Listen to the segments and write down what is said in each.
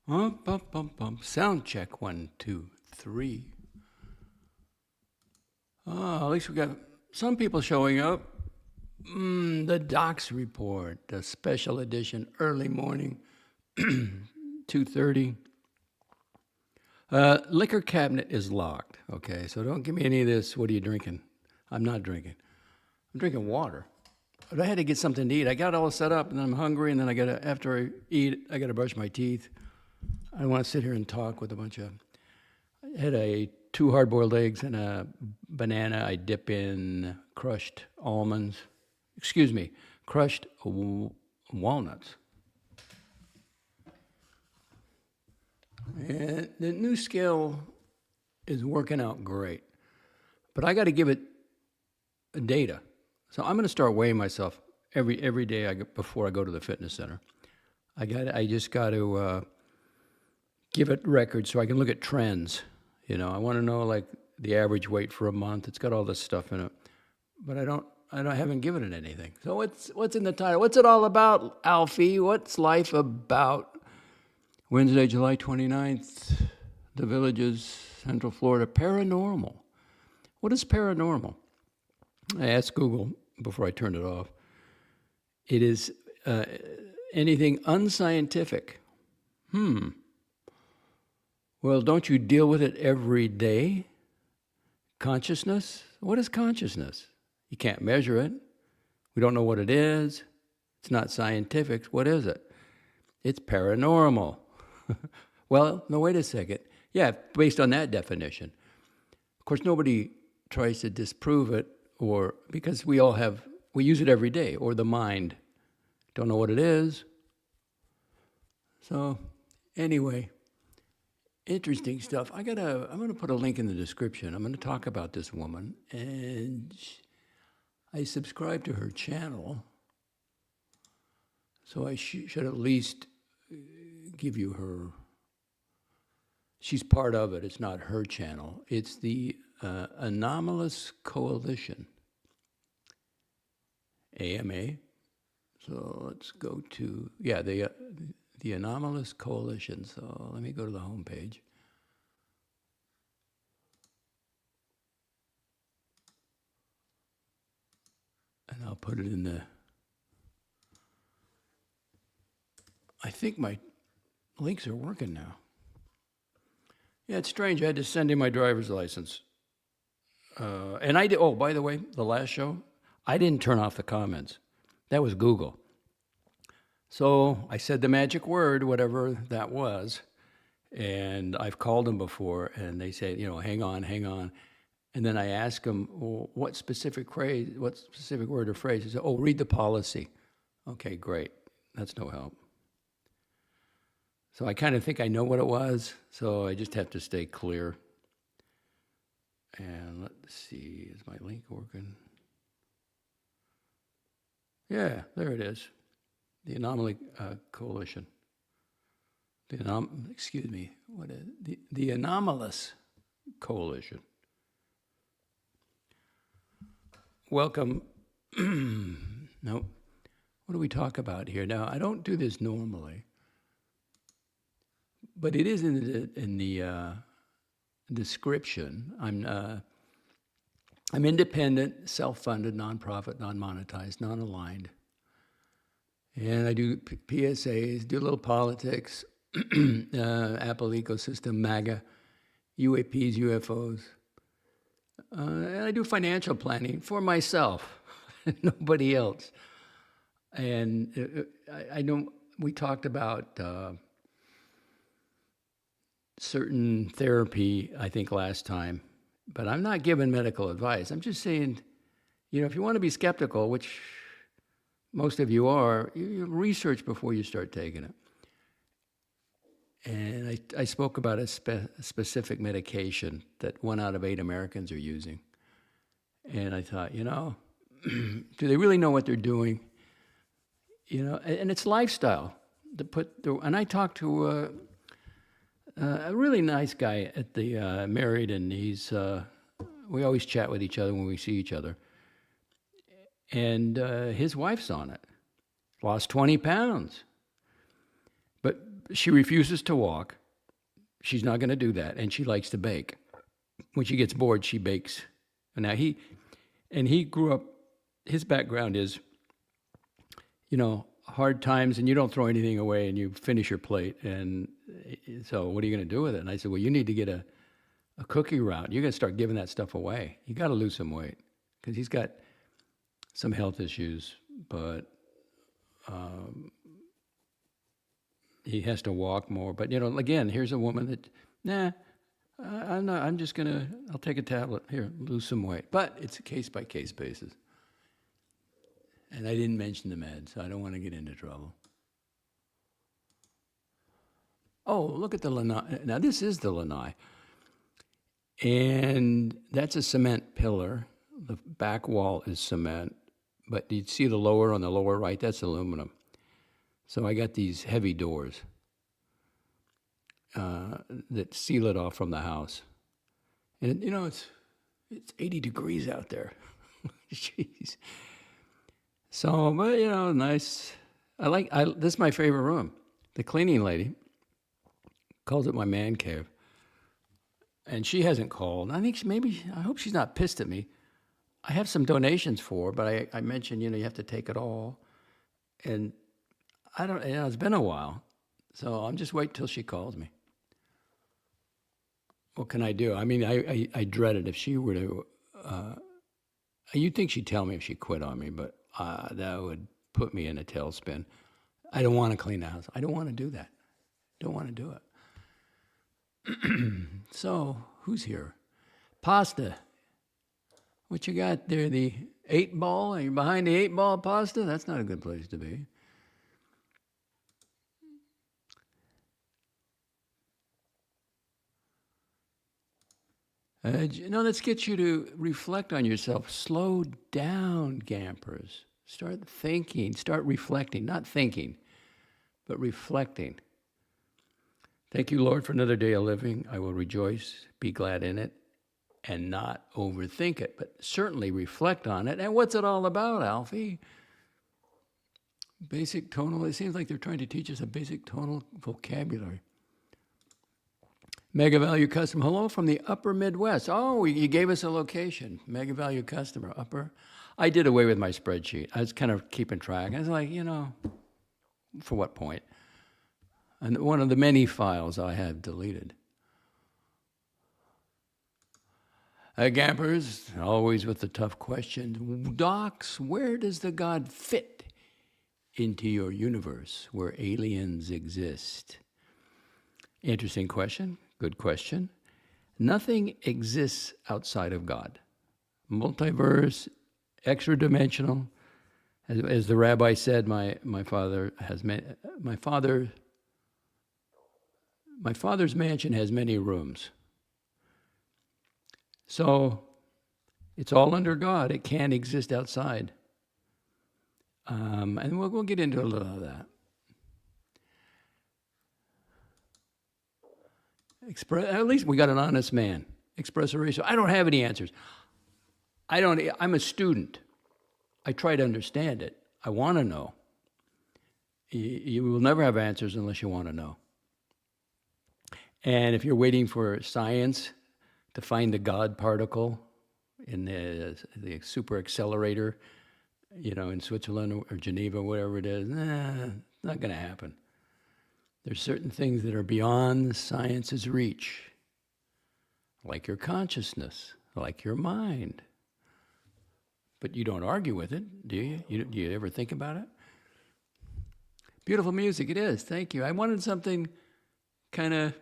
Sound check, 1, 2, 3. At least we got some people showing up. The DOXX Report, the special edition, early morning, 2:30. Liquor cabinet is locked, okay? So don't give me any of this, what are you drinking? I'm not drinking. I'm drinking water. But I had to get something to eat. I got all set up, and then I'm hungry, and then after I eat, I got to brush my teeth. I don't want to sit here and talk with a bunch of... I had 2 hard-boiled eggs and a banana I dip in crushed almonds. Excuse me, crushed walnuts. And the new scale is working out great, but I got to give it data. So I'm going to start weighing myself every day before I go to the fitness center. I just got to give it records so I can look at trends. You know, I want to know like the average weight for a month. It's got all this stuff in it, but I haven't given it anything. So what's in the title? What's it all about, Alfie? What's life about? Wednesday, July 29th, The Villages, Central Florida, paranormal. What is paranormal? I asked Google before I turned it off. It is anything unscientific. Well, don't you deal with it every day? Consciousness? What is consciousness? You can't measure it. We don't know what it is. It's not scientific. What is it? It's paranormal. Well, no, wait a second. Yeah, based on that definition. Of course, nobody tries to disprove it, or because we use it every day, or the mind. Don't know what it is. So, anyway, interesting stuff. I'm gonna put a link in the description. I'm gonna talk about this woman, and I subscribe to her channel, so I should at least give you her. She's part of it. It's not her channel. It's the Anomalous Coalition, AMA. So let's go to, the Anomalous Coalition. So let me go to the home page. And I'll put it in the, I think my links are working now. Yeah, it's strange. I had to send in my driver's license. And I did, oh, by the way, the last show, I didn't turn off the comments. That was Google. So I said the magic word, whatever that was, and I've called them before, and they say, hang on. And then I ask them, well, what specific word or phrase? They say, oh, read the policy. Okay, great. That's no help. So I kind of think I know what it was, so I just have to stay clear. And let's see, is my link working? Yeah, there it is. The Anomaly Coalition. The Anomalous Coalition. Welcome. No, what do we talk about here? Now, I don't do this normally, but it is in the description. I'm independent, self-funded, nonprofit, non-monetized, non-aligned. And I do PSAs, do a little politics, Apple ecosystem, MAGA, UAPs, UFOs. And I do financial planning for myself, nobody else. And I know we talked about certain therapy, I think, last time, but I'm not giving medical advice. I'm just saying, if you want to be skeptical, which most of you are, you research before you start taking it. And I spoke about a specific medication that 1 out of 8 Americans are using. And I thought, do they really know what they're doing? And it's lifestyle. And I talked to a really nice guy at the married, and we always chat with each other when we see each other. And his wife's on it, lost 20 pounds. But She refuses to walk. She's not going to do that. And she likes to bake. When she gets bored, she bakes. Now he grew up, his background is, hard times, and you don't throw anything away, and you finish your plate. And so what are you going to do with it? And I said, well, you need to get a cookie route. You're going to start giving that stuff away. You got to lose some weight, because he's got some health issues, but he has to walk more. But, again, here's a woman that, I'll take a tablet. Here, lose some weight. But it's a case-by-case basis. And I didn't mention the meds, so I don't want to get into trouble. Oh, look at the lanai. Now, this is the lanai. And that's a cement pillar. The back wall is cement. But you see the lower on the lower right? That's aluminum. So I got these heavy doors that seal it off from the house. And, it's 80 degrees out there. Jeez. So, but, nice. This is my favorite room. The cleaning lady calls it my man cave. And she hasn't called. I think I hope she's not pissed at me. I have some donations for her, but I mentioned, you have to take it all. And I don't, it's been a while. So I'm just waiting till she calls me. What can I do? I mean, I dread it if she were to, you'd think she'd tell me if she quit on me, but that would put me in a tailspin. I don't want to clean the house. I don't want to do that. Don't want to do it. So, who's here? Pasta. What you got there? The 8-ball? Are you behind the 8-ball pasta? That's not a good place to be. Let's get you to reflect on yourself. Slow down, Gampers. Start thinking. Start reflecting. Not thinking, but reflecting. Thank you, Lord, for another day of living. I will rejoice, be glad in it, and not overthink it, but certainly reflect on it. And what's it all about, Alfie? Basic tonal. It seems like they're trying to teach us a basic tonal vocabulary. Mega Value Customer. Hello from the upper Midwest. Oh, you gave us a location. Mega Value Customer, upper. I did away with my spreadsheet. I was kind of keeping track. I was like, for what point? And one of the many files I have deleted. Gampers, always with the tough questions. DOXX, where does the God fit into your universe where aliens exist? Interesting question. Good question. Nothing exists outside of God. Multiverse, extra-dimensional. As the rabbi said, my father's mansion has many rooms. So it's all under God. It can't exist outside. And we'll get into a little of that. At least we got an honest man. Express ratio. I don't have any answers. I'm a student. I try to understand it. I want to know. You will never have answers unless you want to know. And if you're waiting for science to find the God particle in the super accelerator, in Switzerland or Geneva, whatever it is, it's not going to happen. There's certain things that are beyond science's reach, like your consciousness, like your mind. But you don't argue with it, do you? Do you ever think about it? Beautiful music, it is. Thank you. I wanted something kind of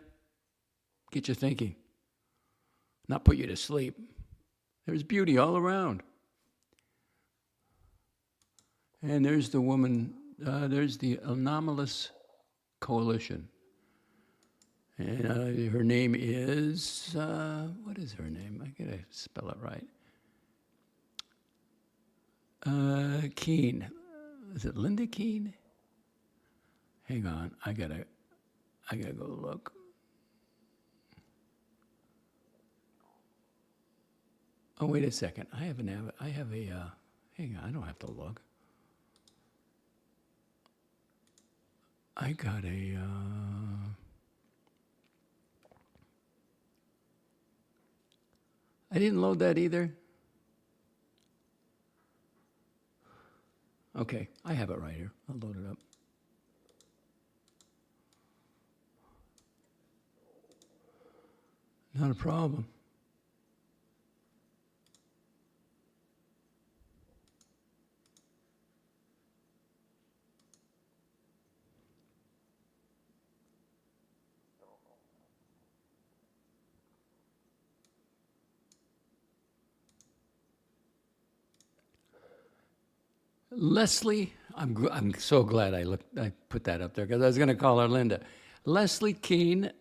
get you thinking, not put you to sleep. There's beauty all around. And there's the woman, there's the anomalous coalition. And her name is, what is her name? I gotta spell it right. Keene. Is it Linda Keene? Hang on, I gotta go look. Oh, wait a second. Hang on, I don't have to look. I got a, I didn't load that either. Okay, I have it right here. I'll load it up. Not a problem. Leslie, I'm so glad I put that up there because I was going to call her Linda. Leslie Keene,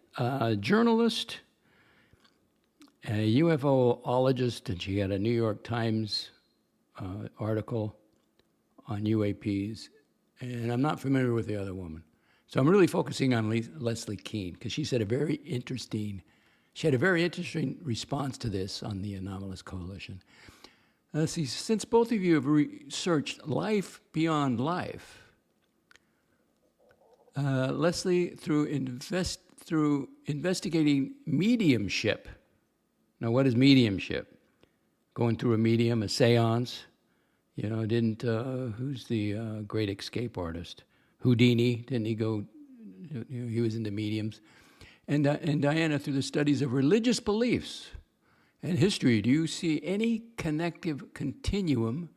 journalist, a UFOologist, and she had a New York Times article on UAPs, and I'm not familiar with the other woman. So I'm really focusing on Leslie Keene because she had a very interesting response to this on the Anomalous Coalition. See, since both of you have researched life beyond life, Leslie, through investigating mediumship. Now, what is mediumship? Going through a medium, a seance. You know, who's the great escape artist? Houdini, didn't he go, he was into mediums. And Diana, through the studies of religious beliefs and history, do you see any connective continuum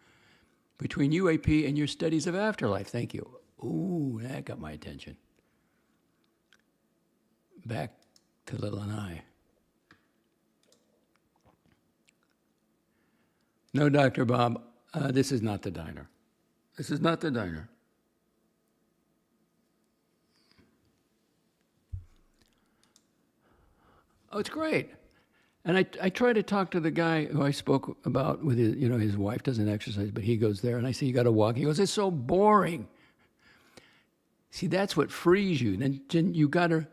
between UAP and your studies of afterlife? Thank you. Ooh, that got my attention. Back to little and I. No, Dr. Bob, this is not the diner. This is not the diner. Oh, it's great. And I try to talk to the guy who I spoke about with his, his wife doesn't exercise, but he goes there, and I say, you got to walk. He goes, it's so boring. See, that's what frees you. Then you got to,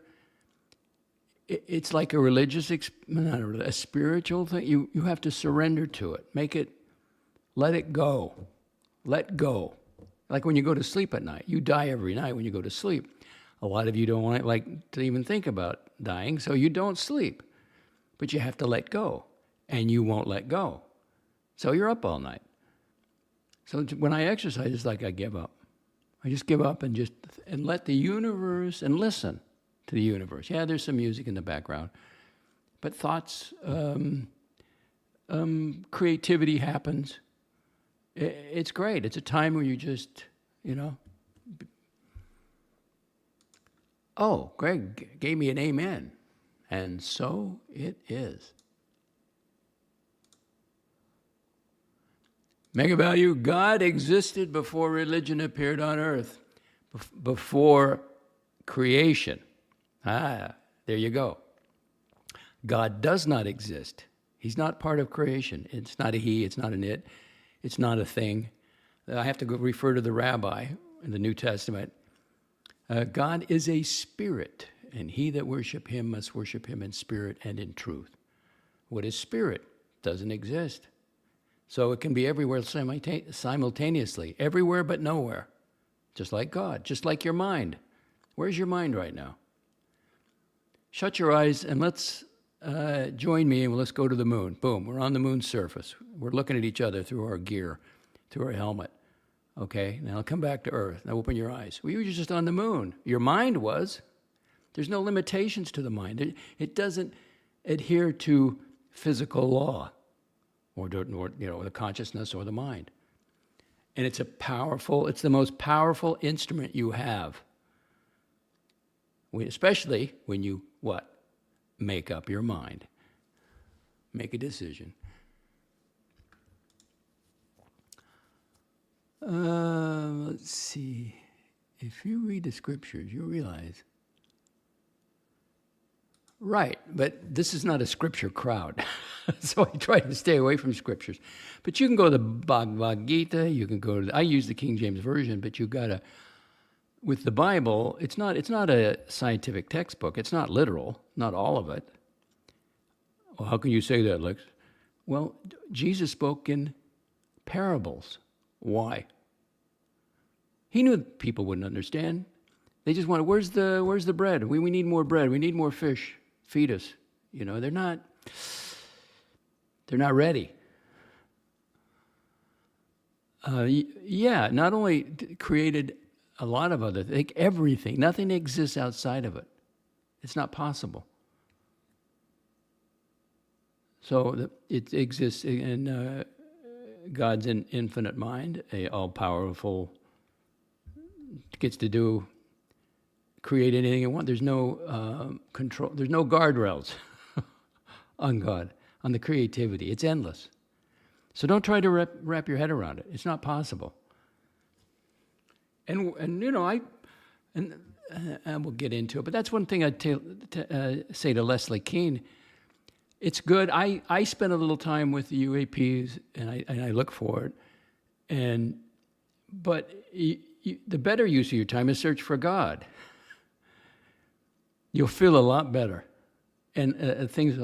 it's like a religious, not a spiritual thing. You have to surrender to it. Let it go. Let go. Like when you go to sleep at night. You die every night when you go to sleep. A lot of you don't like to even think about dying, so you don't sleep. But you have to let go, and you won't let go. So you're up all night. So when I exercise, it's like I give up. I just give up and let the universe, and listen to the universe. Yeah, there's some music in the background, but thoughts, creativity happens. It's great. It's a time where you just, Oh, Greg gave me an amen. And so it is. Mega value, God existed before religion appeared on earth, before creation. There you go. God does not exist. He's not part of creation. It's not a he, it's not an it, it's not a thing. I have to go refer to the rabbi in the New Testament. God is a spirit, and he that worship him must worship him in spirit and in truth. What is spirit? Doesn't exist. So it can be everywhere simultaneously, everywhere but nowhere, just like God, just like your mind. Where's your mind right now? Shut your eyes and let's join me and let's go to the moon. Boom, we're on the moon's surface. We're looking at each other through our gear, through our helmet. Okay, now come back to Earth. Now open your eyes. Well, you were just on the moon. Your mind was. There's no limitations to the mind. It doesn't adhere to physical law or the consciousness or the mind. And it's the most powerful instrument you have. Especially when you, make up your mind. Make a decision. Let's see. If you read the scriptures, you'll realize. Right, but this is not a scripture crowd. So I try to stay away from scriptures. But you can go to the Bhagavad Gita, you can go to, I use the King James Version, but you gotta, with the Bible, it's not a scientific textbook. It's not literal, not all of it. Well, how can you say that, Lex? Well, Jesus spoke in parables. Why? He knew people wouldn't understand. They just wanted, where's the bread? We need more bread. We need more fish. Feed us. They're not. They're not ready. Yeah, not only created a lot of other things, everything. Nothing exists outside of it. It's not possible. So it exists in God's infinite mind, a all-powerful, gets to create anything it wants. There's no control. There's no guardrails on God, on the creativity. It's endless. So don't try to wrap your head around it. It's not possible. And you know, I will get into it, but that's one thing I'd say to Leslie Kean. It's good. I spend a little time with the UAPs, and I look for it. But the better use of your time is search for God. You'll feel a lot better, and things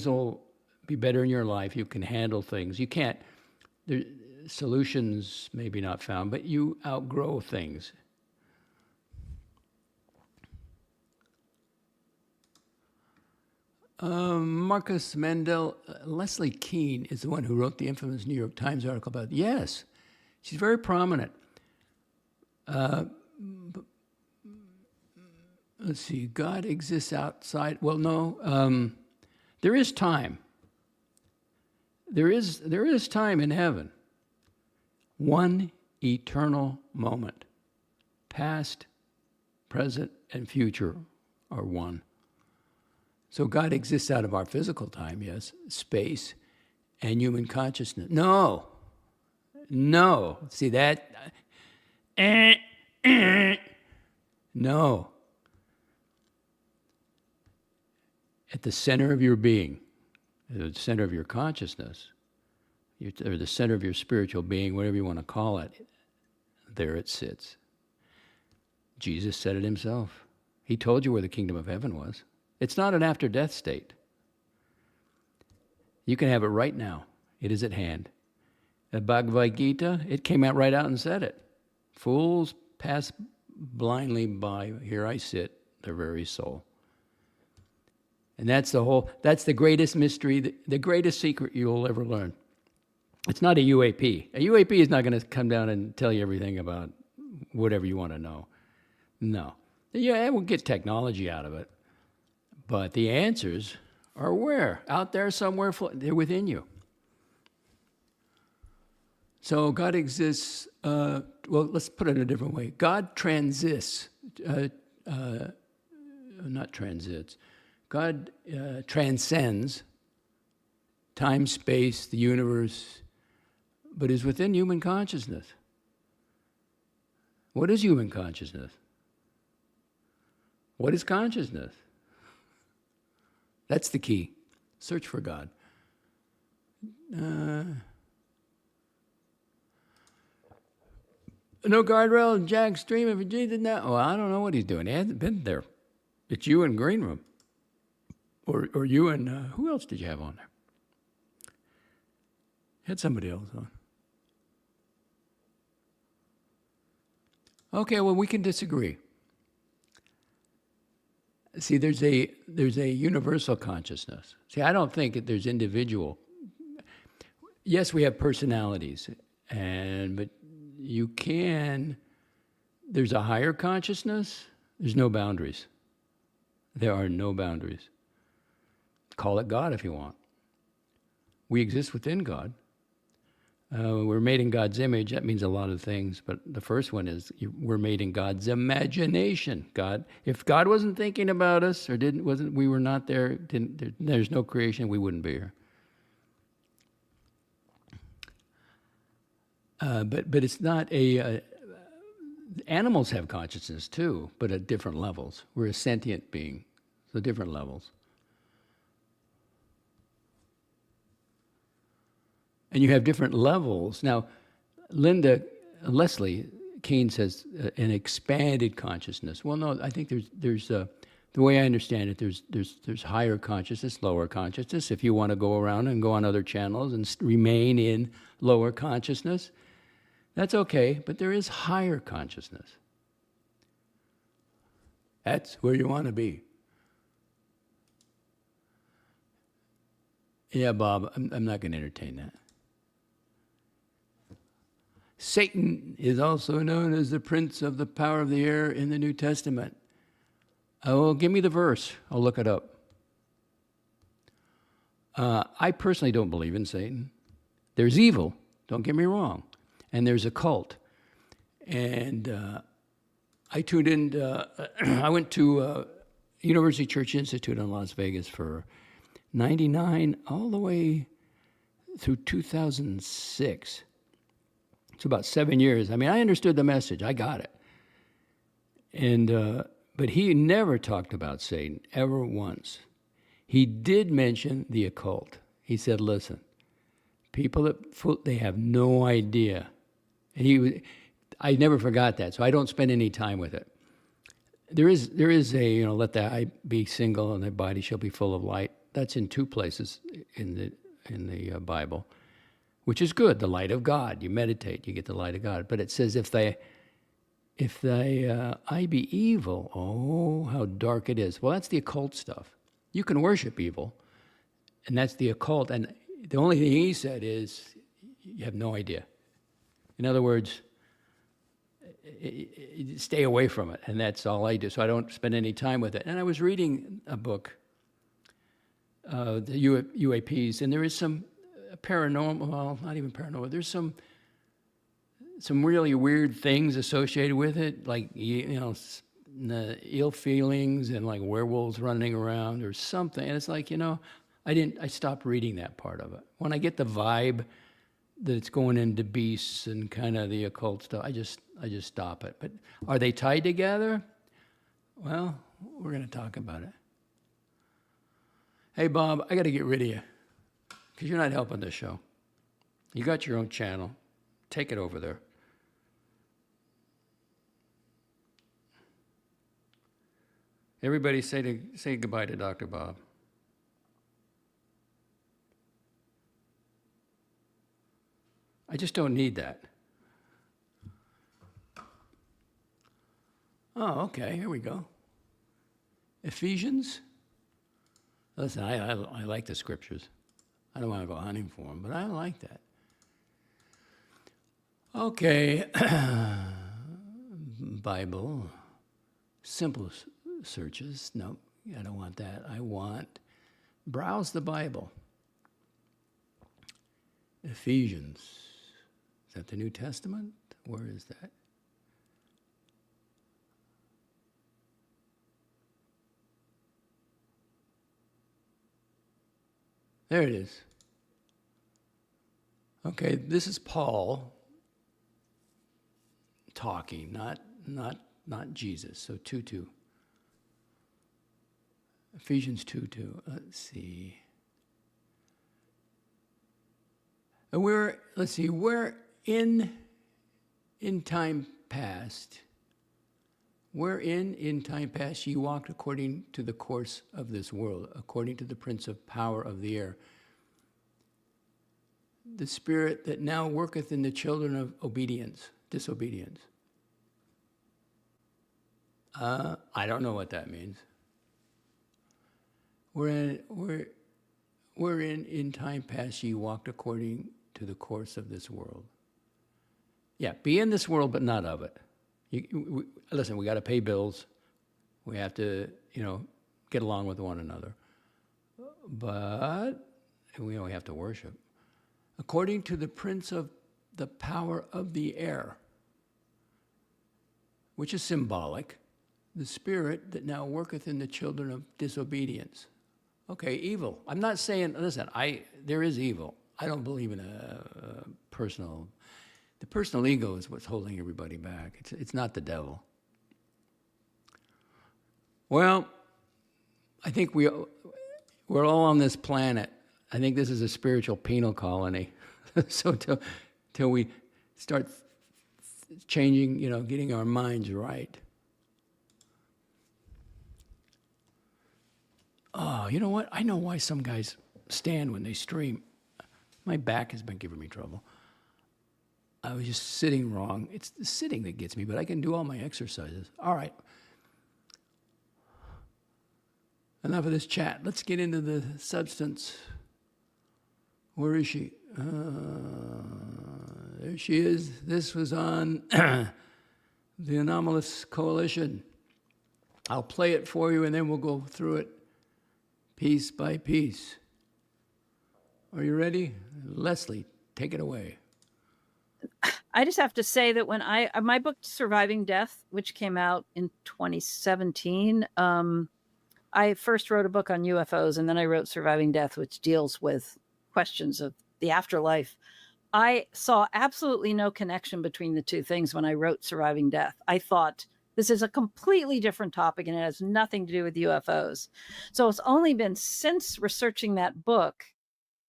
will be better in your life. You can handle things. You can't. Solutions maybe not found, but you outgrow things. Marcus Mandel, Leslie Kean is the one who wrote the infamous New York Times article about it. Yes, she's very prominent. Let's see, God exists outside. Well, no, there is time. There is time in heaven. One eternal moment. Past, present, and future are one. So God exists out of our physical time, yes, space, and human consciousness. No. See that? No. At the center of your being, at the center of your consciousness, or the center of your spiritual being, whatever you want to call it, there it sits. Jesus said it himself. He told you where the kingdom of heaven was. It's not an after-death state. You can have it right now. It is at hand. The Bhagavad Gita, it came out right out and said it. Fools pass blindly by. Here I sit, their very soul. And that's the greatest mystery, the greatest secret you'll ever learn. It's not a UAP. A UAP is not going to come down and tell you everything about whatever you want to know. No. Yeah, we'll get technology out of it. But the answers are where? Out there somewhere, they're within you. So God exists, well, let's put it a different way. God transits, not transits. God transcends time, space, the universe, but is within human consciousness. What is human consciousness? What is consciousness? That's the key. Search for God. No guardrail in Jack's stream. If he did that, well, I don't know what he's doing. He hasn't been there. It's you and Green Room. Or you and, who else did you have on there? You had somebody else on. Okay, well, we can disagree. See, there's a universal consciousness. See, I don't think that there's individual. Yes, we have personalities, but you can. There's a higher consciousness. There's no boundaries. There are no boundaries. Call it God if you want. We exist within God. We're made in God's image. That means a lot of things, but the first one is we're made in God's imagination. God, if God wasn't thinking about us or we were not there, there's no creation, we wouldn't be here. But it's not animals have consciousness too, but at different levels. We're a sentient being, so different levels. And you have different levels. Now, Leslie Kean says an expanded consciousness. Well, no, I think there's the way I understand it, there's higher consciousness, lower consciousness. If you want to go around and go on other channels and remain in lower consciousness, that's okay, but there is higher consciousness. That's where you want to be. Yeah, Bob, I'm not going to entertain that. Satan is also known as the prince of the power of the air in the New Testament. Oh, give me the verse. I'll look it up. I personally don't believe in Satan. There's evil, don't get me wrong, and there's a cult. And I tuned in, I went to University Church Institute in Las Vegas for 99 all the way through 2006. It's about 7 years. I mean, I understood the message. I got it. And but he never talked about Satan, ever once. He did mention the occult. He said, listen, people that they have no idea. And I never forgot that, so I don't spend any time with it. There is a, let the eye be single and the body shall be full of light. That's in two places in the Bible, which is good. The light of God. You meditate, you get the light of God. But it says, if thy eye be evil, oh, how dark it is. Well, that's the occult stuff. You can worship evil, and that's the occult. And the only thing he said is, you have no idea. In other words, stay away from it, and that's all I do. So I don't spend any time with it. And I was reading a book, the UAPs, and there is some paranormal, well, not even paranormal, there's some really weird things associated with it, like, the ill feelings and like werewolves running around or something. And it's like, I stopped reading that part of it. When I get the vibe that it's going into beasts and kind of the occult stuff, I just stop it. But are they tied together? Well, we're going to talk about it. Hey, Bob, I got to get rid of you because you're not helping the show. You got your own channel. Take it over there. Everybody say goodbye to Dr. Bob. I just don't need that. Oh, okay, here we go. Ephesians. Listen, I like the scriptures. I don't want to go hunting for them, but I like that. Okay, Bible, simple searches. No, I don't want that. I want browse the Bible. Ephesians. Is that the New Testament? Where is that? There it is. Okay, this is Paul talking, not Jesus. So 2:2. Ephesians 2:2. Let's see. We're in time past. Wherein in time past ye walked according to the course of this world, according to the prince of power of the air, the spirit that now worketh in the children of disobedience. I don't know what that means. Wherein in time past ye walked according to the course of this world. Yeah, be in this world, but not of it. Listen, we got to pay bills. We have to, get along with one another. But we have to worship. According to the prince of the power of the air, which is symbolic, the spirit that now worketh in the children of disobedience. Okay, evil. I'm not saying, listen, there is evil. I don't believe in the personal ego is what's holding everybody back. It's not the devil. Well, I think we're all on this planet. I think this is a spiritual penal colony. So till we start changing, getting our minds right. Oh, you know what? I know why some guys stand when they stream. My back has been giving me trouble. I was just sitting wrong. It's the sitting that gets me, but I can do all my exercises. All right. Enough of this chat. Let's get into the substance. Where is she? There she is. This was on the Anomalous Coalition. I'll play it for you and then we'll go through it piece by piece. Are you ready? Leslie, take it away. I just have to say that when my book Surviving Death, which came out in 2017, I first wrote a book on UFOs, and then I wrote Surviving Death, which deals with questions of the afterlife. I saw absolutely no connection between the two things when I wrote Surviving Death. I thought this is a completely different topic and it has nothing to do with UFOs. So it's only been since researching that book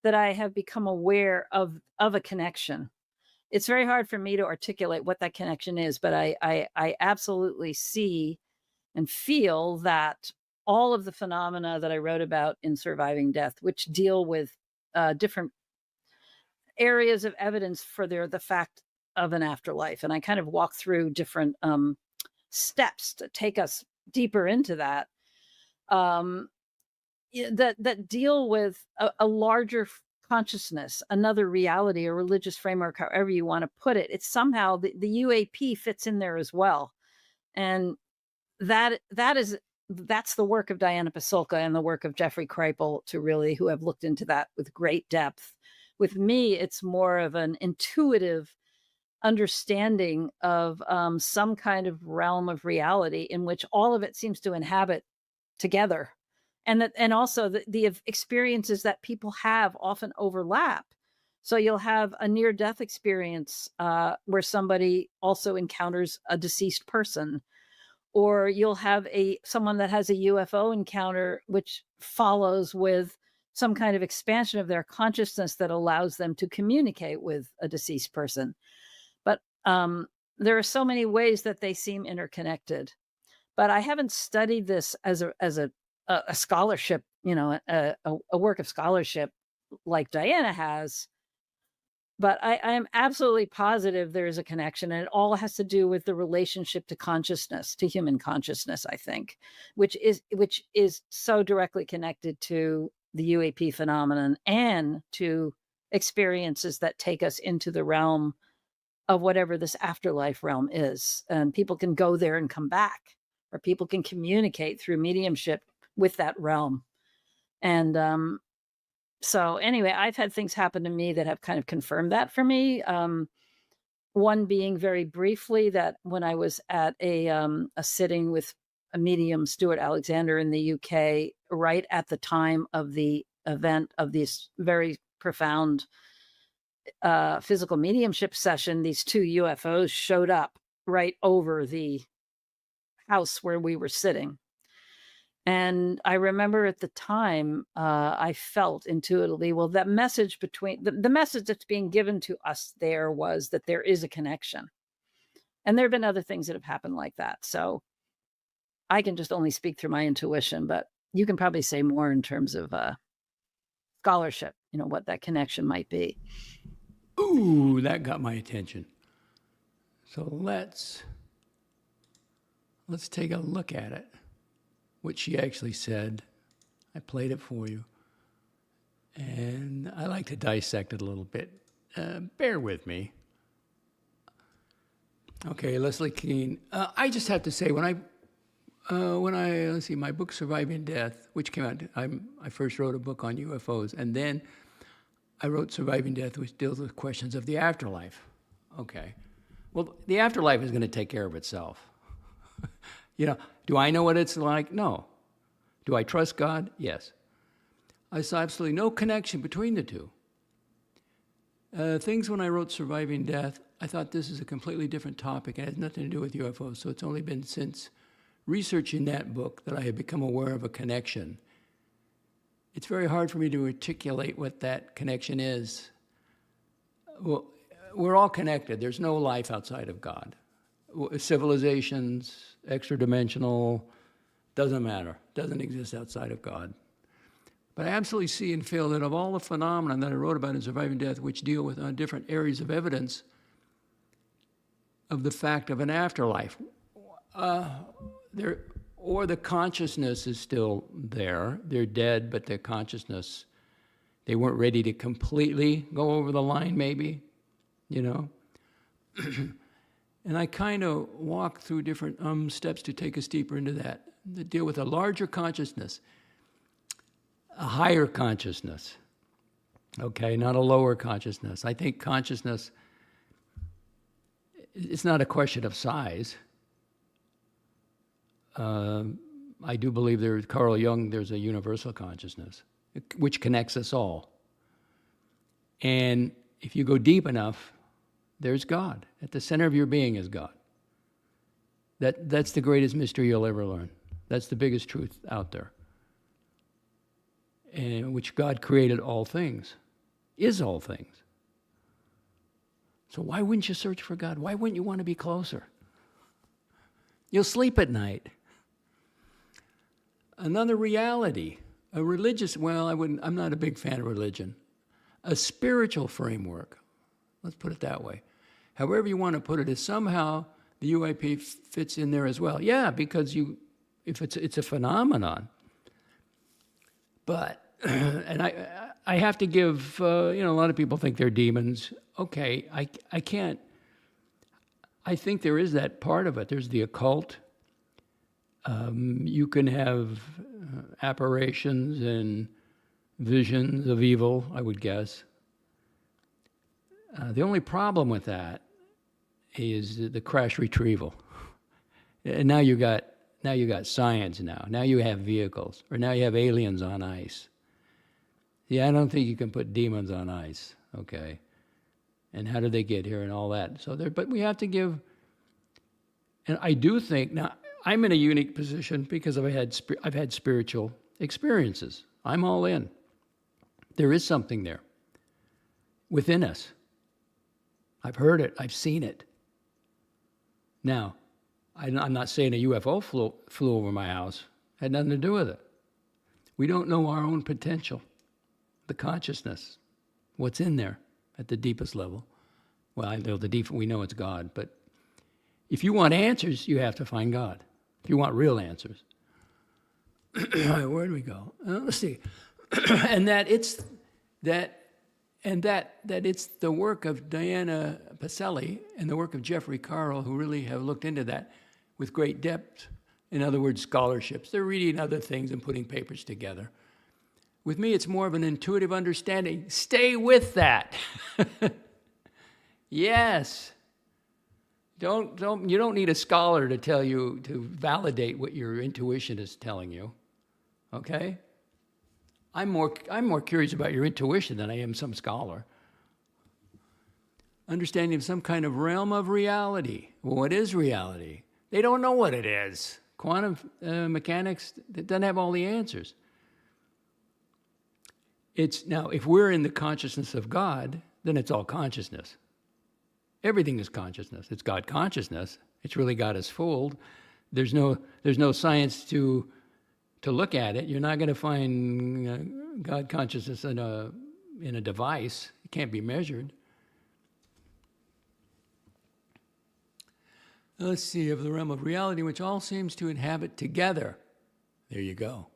that I have become aware of a connection. It's very hard for me to articulate what that connection is, but I absolutely see and feel that all of the phenomena that I wrote about in Surviving Death, which deal with different areas of evidence for the fact of an afterlife. And I kind of walk through different steps to take us deeper into that, that deal with a larger consciousness, another reality, a religious framework, however you want to put it. It's somehow the UAP fits in there as well. And that's the work of Diana Pasulka and the work of Jeffrey Kripal who have looked into that with great depth. With me, it's more of an intuitive understanding of some kind of realm of reality in which all of it seems to inhabit together. And also the experiences that people have often overlap. So you'll have a near-death experience where somebody also encounters a deceased person, or you'll have someone that has a UFO encounter which follows with some kind of expansion of their consciousness that allows them to communicate with a deceased person. But there are so many ways that they seem interconnected. But I haven't studied this as a scholarship, a work of scholarship like Diana has. But I am absolutely positive there is a connection, and it all has to do with the relationship to consciousness, to human consciousness, I think, which is so directly connected to the UAP phenomenon and to experiences that take us into the realm of whatever this afterlife realm is. And people can go there and come back, or people can communicate through mediumship with that realm. And so anyway, I've had things happen to me that have kind of confirmed that for me. One being very briefly that when I was at a sitting with a medium, Stuart Alexander, in the UK, right at the time of the event of this very profound physical mediumship session, these two UFOs showed up right over the house where we were sitting. And I remember at the time, I felt intuitively, well, that message the message that's being given to us there was that there is a connection. And there have been other things that have happened like that. So I can just only speak through my intuition, but you can probably say more in terms of scholarship, what that connection might be. Ooh, that got my attention. So let's take a look at it. What she actually said. I played it for you. And I like to dissect it a little bit. Bear with me. Okay, Leslie Keene. I just have to say, when I let's see, my book Surviving Death, which came out, I first wrote a book on UFOs, and then I wrote Surviving Death, which deals with questions of the afterlife. Okay. Well, the afterlife is going to take care of itself. Do I know what it's like? No. Do I trust God? Yes. I saw absolutely no connection between the two. Things when I wrote Surviving Death, I thought this is a completely different topic. It has nothing to do with UFOs. So it's only been since researching that book that I have become aware of a connection. It's very hard for me to articulate what that connection is. Well, we're all connected. There's no life outside of God. Civilizations, extra-dimensional, doesn't matter. Doesn't exist outside of God. But I absolutely see and feel that of all the phenomena that I wrote about in Surviving Death, which deal with different areas of evidence of the fact of an afterlife, or the consciousness is still there. They're dead, but their consciousness They weren't ready to completely go over the line, maybe, you know. And I kind of walk through different steps to take us deeper into that, to deal with a larger consciousness, a higher consciousness, okay, not a lower consciousness. I think consciousness, it's not a question of size. I do believe Carl Jung, there's a universal consciousness, which connects us all. And if you go deep enough, there's God. At the center of your being is God. That's the greatest mystery you'll ever learn. That's the biggest truth out there. And which God created all things, is all things. So why wouldn't you search for God? Why wouldn't you want to be closer? You'll sleep at night. Another reality, a religious, I'm not a big fan of religion. A spiritual framework, let's put it that way. However you want to put it, is somehow the UAP fits in there as well. Yeah, because if it's a phenomenon. But, and I have to give, a lot of people think they're demons. Okay, I can't, I think there is that part of it. There's the occult. You can have apparitions and visions of evil, I would guess. The only problem with that is the crash retrieval. And now you got science now. Now you have vehicles, or now you have aliens on ice. Yeah, I don't think you can put demons on ice, okay? And how did they get here and all that? But we have to give, and I do think, now I'm in a unique position because I've had spiritual experiences. I'm all in. There is something there within us. I've heard it. I've seen it. Now, I'm not saying a UFO flew over my house. Had nothing to do with it. We don't know our own potential, the consciousness, what's in there at the deepest level. Well, we know it's God, but if you want answers, you have to find God. If you want real answers. Where do we go? Let's see. And that it's the work of Diana Pacelli and the work of Jeffrey Carl, who really have looked into that with great depth. In other words, scholarships. They're reading other things and putting papers together. With me, it's more of an intuitive understanding. Stay with that. Yes. You don't need a scholar to tell you, to validate what your intuition is telling you. Okay? I'm more curious about your intuition than I am some scholar. Understanding of some kind of realm of reality. Well, what is reality? They don't know what it is. Quantum mechanics, it doesn't have all the answers. Now, if we're in the consciousness of God, then it's all consciousness. Everything is consciousness. It's God consciousness. It's really got us fooled. There's no science to look at it. You're not going to find God consciousness in a device. It can't be measured. Let's see, of the realm of reality, which all seems to inhabit together. There you go.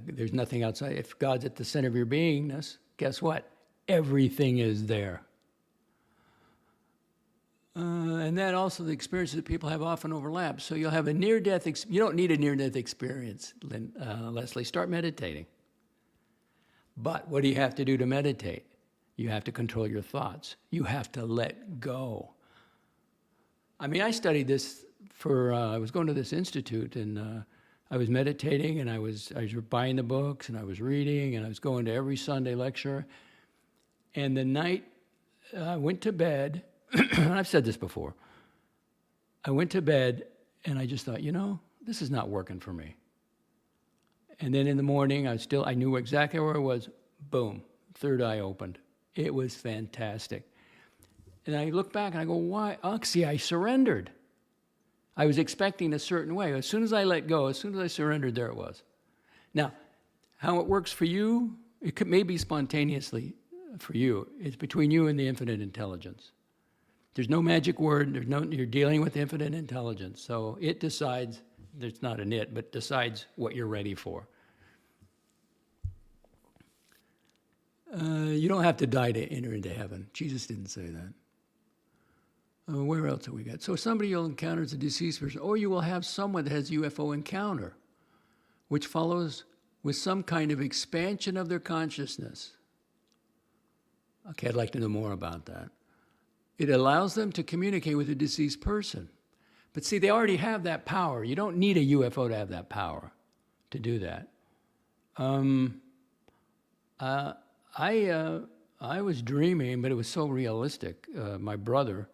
There's nothing outside. If God's at the center of your beingness, guess what? Everything is there. And that also, the experiences that people have often overlap. So you'll have a near-death you don't need a near-death experience, Leslie. Start meditating. But what do you have to do to meditate? You have to control your thoughts. You have to let go. I mean, I studied this I was going to this institute, and I was meditating, and I was buying the books, and I was reading, and I was going to every Sunday lecture. And the night I went to bed, I've said this before, I went to bed, and I just thought, this is not working for me. And then in the morning, I knew exactly where I was. Boom, third eye opened. It was fantastic. And I look back, and I go, why? See, I surrendered. I was expecting a certain way. As soon as I let go, as soon as I surrendered, there it was. Now, how it works for you, it may be spontaneously for you. It's between you and the infinite intelligence. There's no magic word. You're dealing with infinite intelligence. So it decides, there's not an it, but decides what you're ready for. You don't have to die to enter into heaven. Jesus didn't say that. Where else have we got? So somebody you'll encounter is a deceased person, or you will have someone that has UFO encounter, which follows with some kind of expansion of their consciousness. Okay, I'd like to know more about that. It allows them to communicate with a deceased person. But see, they already have that power. You don't need a UFO to have that power to do that. I was dreaming, but it was so realistic. My brother,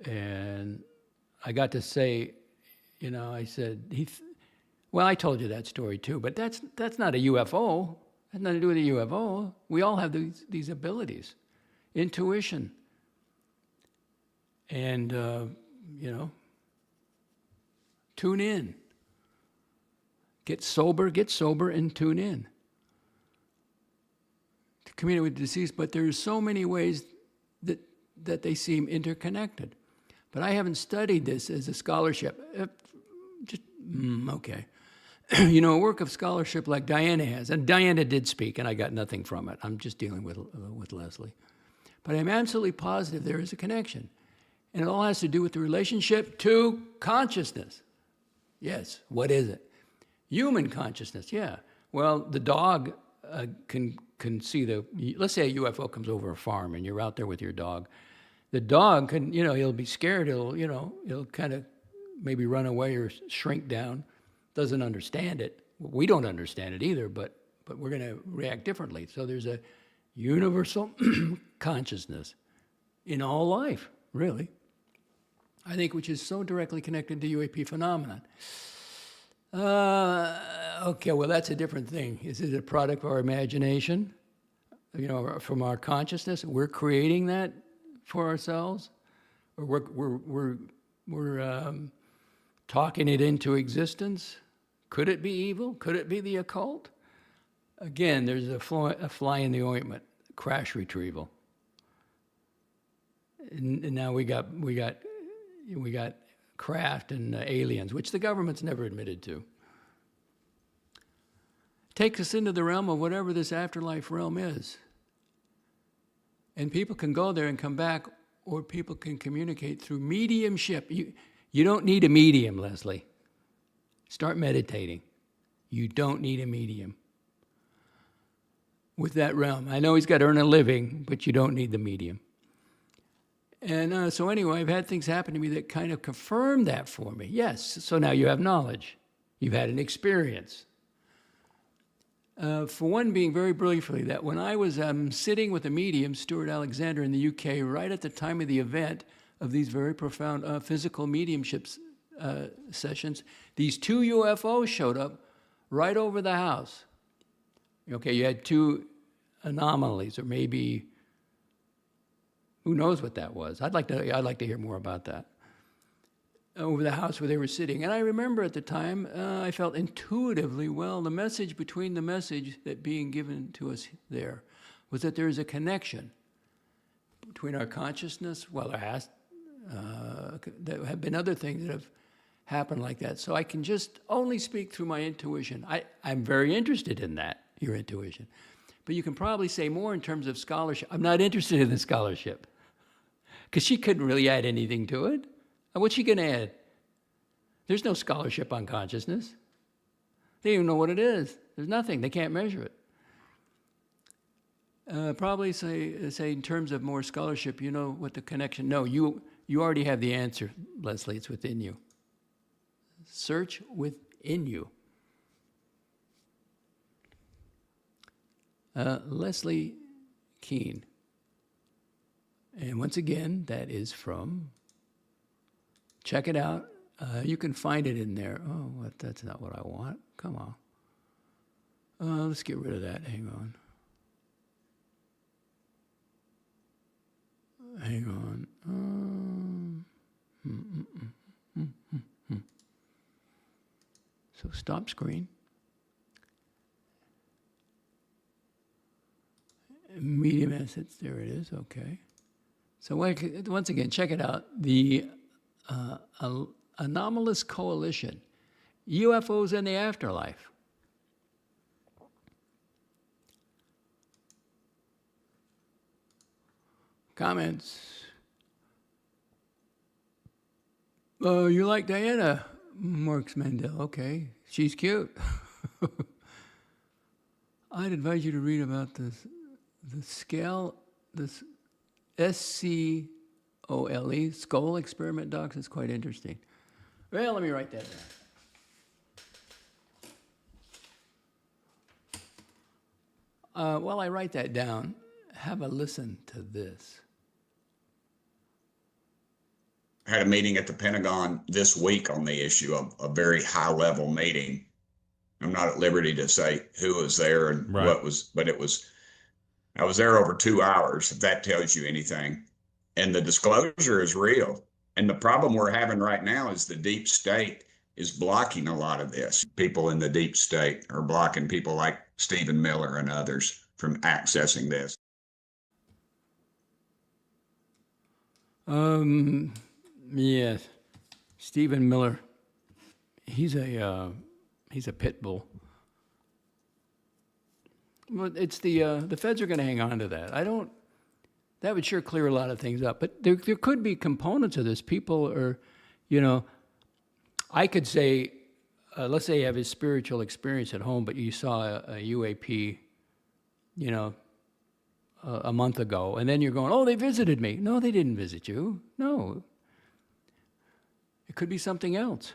and I got to say, I said, well, I told you that story too, but that's not a UFO. It has nothing to do with a UFO. We all have these abilities, intuition, and tune in. Get sober, and tune in to communicate with the deceased. But there's so many ways that they seem interconnected. But I haven't studied this as a scholarship. Okay. A work of scholarship like Diana has, and Diana did speak, and I got nothing from it. I'm just dealing with Leslie. But I'm absolutely positive there is a connection. And it all has to do with the relationship to consciousness. Yes, what is it? Human consciousness, yeah. Well, the dog can see let's say a UFO comes over a farm and you're out there with your dog. The dog can, he'll be scared. He'll kind of maybe run away or shrink down. Doesn't understand it. We don't understand it either, but we're going to react differently. So there's a universal consciousness in all life, really. I think which is so directly connected to UAP phenomenon. Okay, well, that's a different thing. Is it a product of our imagination? From our consciousness, we're creating that for ourselves, or we're talking it into existence. Could it be evil? Could it be the occult? Again, there's a fly in the ointment. Crash retrieval. And now we got craft and aliens, which the government's never admitted to. Takes us into the realm of whatever this afterlife realm is. And people can go there and come back, or people can communicate through mediumship. You don't need a medium, Leslie. Start meditating. You don't need a medium with that realm. I know he's got to earn a living, but you don't need the medium. And so anyway, I've had things happen to me that kind of confirm that for me. Yes, so now you have knowledge. You've had an experience. For one, being very briefly, that when I was sitting with a medium, Stuart Alexander in the UK, right at the time of the event of these very profound physical mediumships sessions, these two UFOs showed up right over the house. Okay, you had two anomalies, or maybe, who knows what that was? I'd like to hear more about that. Over the house where they were sitting. And I remember at the time, I felt intuitively, well, the message between the message that being given to us there was that there is a connection between our consciousness. Well, there have been other things that have happened like that. So I can just only speak through my intuition. I'm very interested in that, your intuition. But you can probably say more in terms of scholarship. I'm not interested in the scholarship because she couldn't really add anything to it. What's she going to add? There's no scholarship on consciousness. They don't even know what it is. There's nothing. They can't measure it. Probably say in terms of more scholarship, you know what the connection. No, you already have the answer, Leslie. It's within you. Search within you. Leslie Keene. And once again, that is from... Check it out. You can find it in there. Oh, that's not what I want. Come on. Let's get rid of that. Hang on. So stop screen. Medium assets. There it is. Okay. So once again, check it out. The anomalous coalition, UFOs in the afterlife. Comments? You like Diana? Marks Mandel. Okay. She's cute. I'd advise you to read about the scale, this SCOLE, skull experiment, docs. It's quite interesting. Well, let me write that down. While I write that down, have a listen to this. I had a meeting at the Pentagon this week on the issue of a very high-level meeting. I'm not at liberty to say who was there and what was, but I was there over 2 hours, if that tells you anything. And the disclosure is real. And the problem we're having right now is the deep state is blocking a lot of this. People in the deep state are blocking people like Stephen Miller and others from accessing this. Yes, Stephen Miller. He's a pit bull. Well, it's the feds are going to hang on to that. That would sure clear a lot of things up. But there could be components of this. People are, I could say, let's say you have a spiritual experience at home, but you saw a UAP, a month ago, and then you're going, oh, they visited me. No, they didn't visit you. No. It could be something else.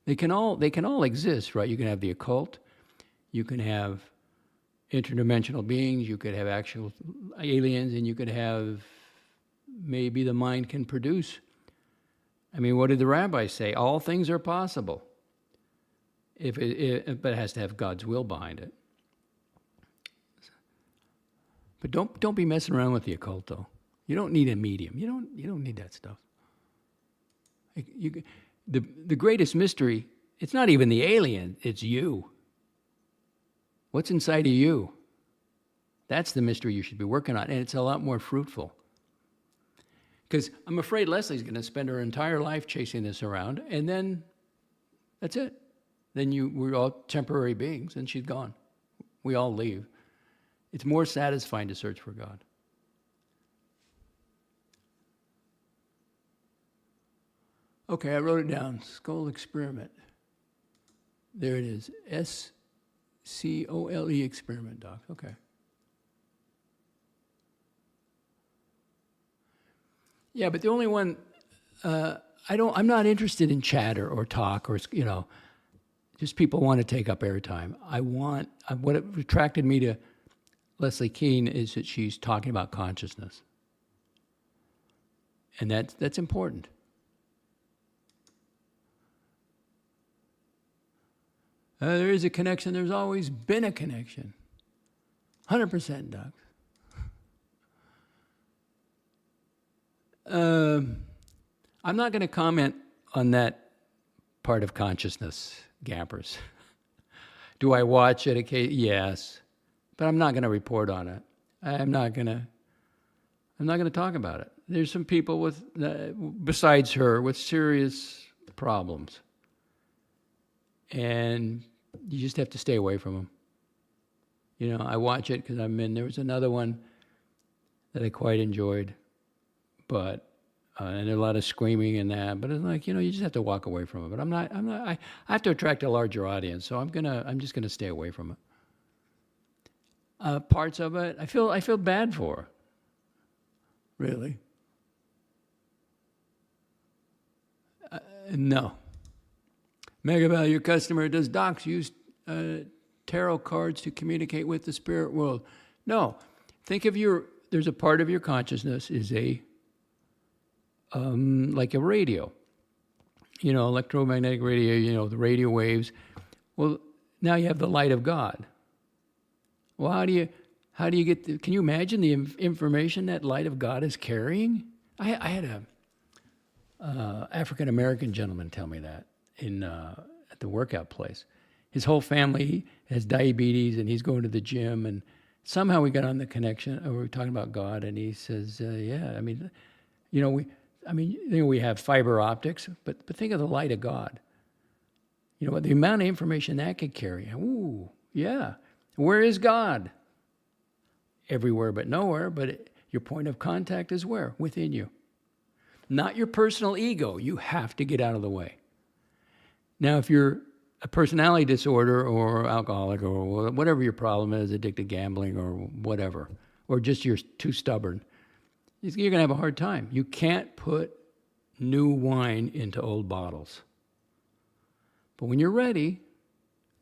They can all exist, right? You can have the occult, you can have interdimensional beings, you could have actual aliens, and you could have maybe the mind can produce. I mean, what did the rabbis say? All things are possible, but it has to have God's will behind it. But don't be messing around with the occult, though. You don't need a medium. You don't need that stuff. The greatest mystery, it's not even the alien, it's you. What's inside of you? That's the mystery you should be working on, and it's a lot more fruitful. Because I'm afraid Leslie's going to spend her entire life chasing this around, and then that's it. Then we're all temporary beings, and she's gone. We all leave. It's more satisfying to search for God. Okay, I wrote it down. Skull experiment. There it is. SCOLE experiment, Doc. Okay. Yeah, but the only one I'm not interested in chatter or talk or just people want to take up airtime. What attracted me to Leslie Kean is that she's talking about consciousness, and that's important. There is a connection. There's always been a connection. 100%, Doc. I'm not going to comment on that part of consciousness, Gappers. Do I watch it occasionally? Yes, but I'm not going to report on it. I'm not going to talk about it. There's some people besides her with serious problems. And you just have to stay away from them. I watch it because there was another one that I quite enjoyed, but, and there's a lot of screaming in that, but it's like, you just have to walk away from it. But I have to attract a larger audience, so I'm just going to stay away from it. Parts of it, I feel bad for, really. No. Mega value customer, does DOXX use tarot cards to communicate with the spirit world? No. Think of there's a part of your consciousness is like a radio, electromagnetic radio, the radio waves. Well, now you have the light of God. Well, how do you get can you imagine the information that light of God is carrying? I had a African-American gentleman tell me that. At the workout place. His whole family has diabetes and he's going to the gym, and somehow we got on the connection. We were talking about God, and he says, yeah, we have fiber optics, but think of the light of God. The amount of information that could carry. Ooh, yeah. Where is God? everywhere but nowhere, but your point of contact is where? Within you. Not your personal ego. You have to get out of the way. Now, if you're a personality disorder or alcoholic or whatever your problem is, addicted to gambling or whatever, or just you're too stubborn, you're going to have a hard time. You can't put new wine into old bottles. But when you're ready,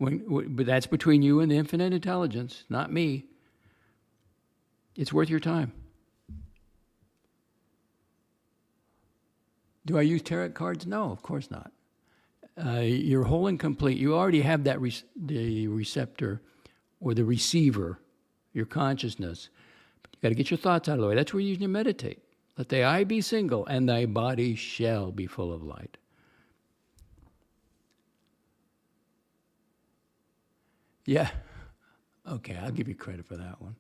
but that's between you and the infinite intelligence, not me, it's worth your time. Do I use tarot cards? No, of course not. You're whole and complete. You already have that the receptor or the receiver, your consciousness. But you got to get your thoughts out of the way. That's where you usually meditate. Let thy eye be single, and thy body shall be full of light. Yeah. Okay, I'll give you credit for that one.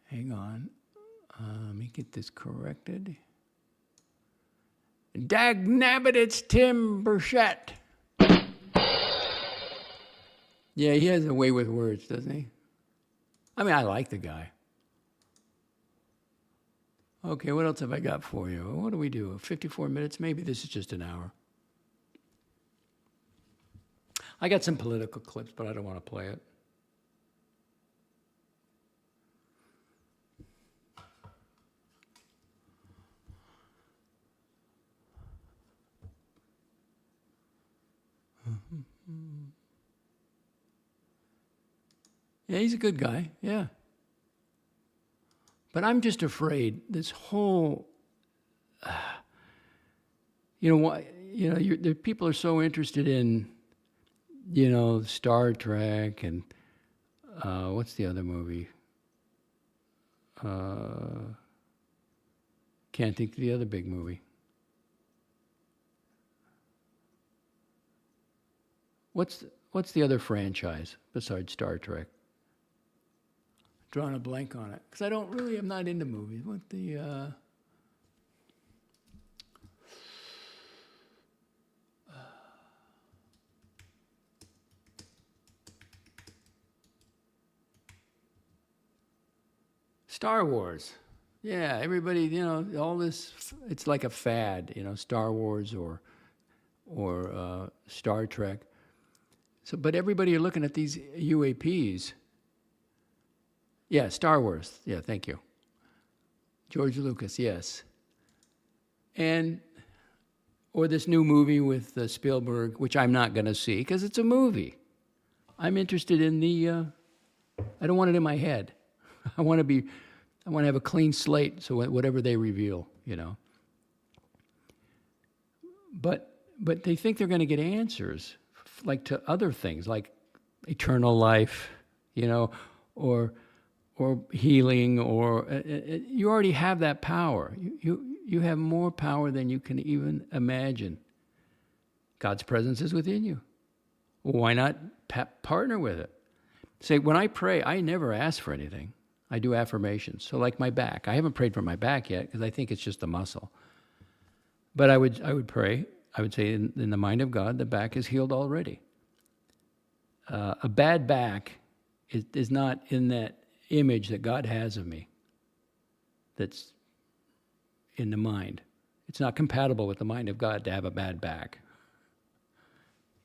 Hang on. Let me get this corrected. Dagnabbit, it's Tim Burchett. Yeah, he has a way with words, doesn't he? I mean, I like the guy. Okay, what else have I got for you? What do we do? 54 minutes? Maybe this is just an hour. I got some political clips, but I don't want to play it. Yeah, he's a good guy, yeah. But I'm just afraid this whole, the people are so interested in, Star Trek and what's the other movie? Can't think of the other big movie. What's the other franchise besides Star Trek? Drawing a blank on it because I'm not into movies. What the Star Wars? Yeah, everybody, all this. It's like a fad, Star Wars or Star Trek. So, but everybody are looking at these UAPs. Yeah, Star Wars. Yeah, thank you. George Lucas, yes. Or this new movie with Spielberg, which I'm not going to see because it's a movie. I'm interested in I don't want it in my head. I want to have a clean slate, so whatever they reveal, But they think they're going to get answers, like to other things, like eternal life, or healing, or you already have that power. You have more power than you can even imagine. God's presence is within you. Why not partner with it? Say, when I pray, I never ask for anything. I do affirmations. So like my back. I haven't prayed for my back yet because I think it's just a muscle. But I would pray. I would say in the mind of God, the back is healed already. A bad back is not in that image that God has of me that's in the mind. It's not compatible with the mind of God to have a bad back.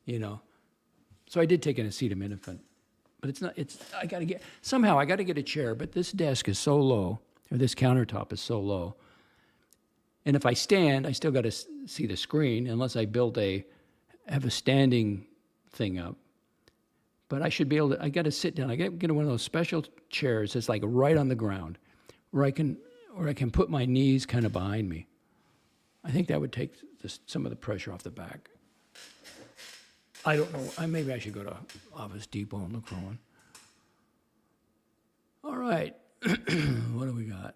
So I did take an acetaminophen. But I got to get a chair, but this desk is so low, or this countertop is so low. And if I stand, I still got to see the screen unless I have a standing thing up. But I should be able to, I got to sit down. I got to get one of those special chairs that's like right on the ground where I can put my knees kind of behind me. I think that would take some of the pressure off the back. I don't know. Maybe I should go to Office Depot and look for one. All right. What do we got?